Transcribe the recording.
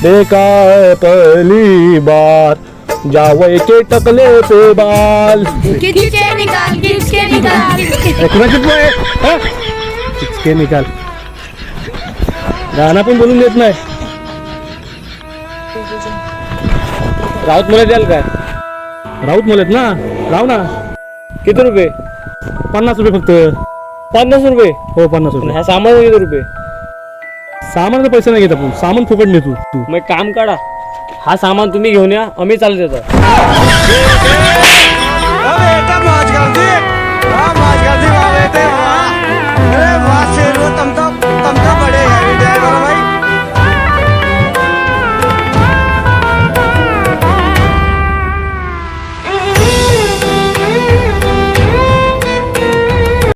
देखा है पहली बार जावई के टकले पे बाल. किचके निकाल कुणाची पोय किचके निकाल. गाणं पण बोलून देत नाही. राऊत मुले द्याल काय? राऊत मुलेत ना, राव ना. किती रुपये? 50 रुपये फक्त. 50 रुपये? हो 50 रुपये. हा सामान किती रुपये? सामानाचे पैसे नाही घेत आपण, सामान फुकट नेतो तू. मग काम काढा, हा सामान तुम्ही घेऊन या, आम्ही चालत येतो.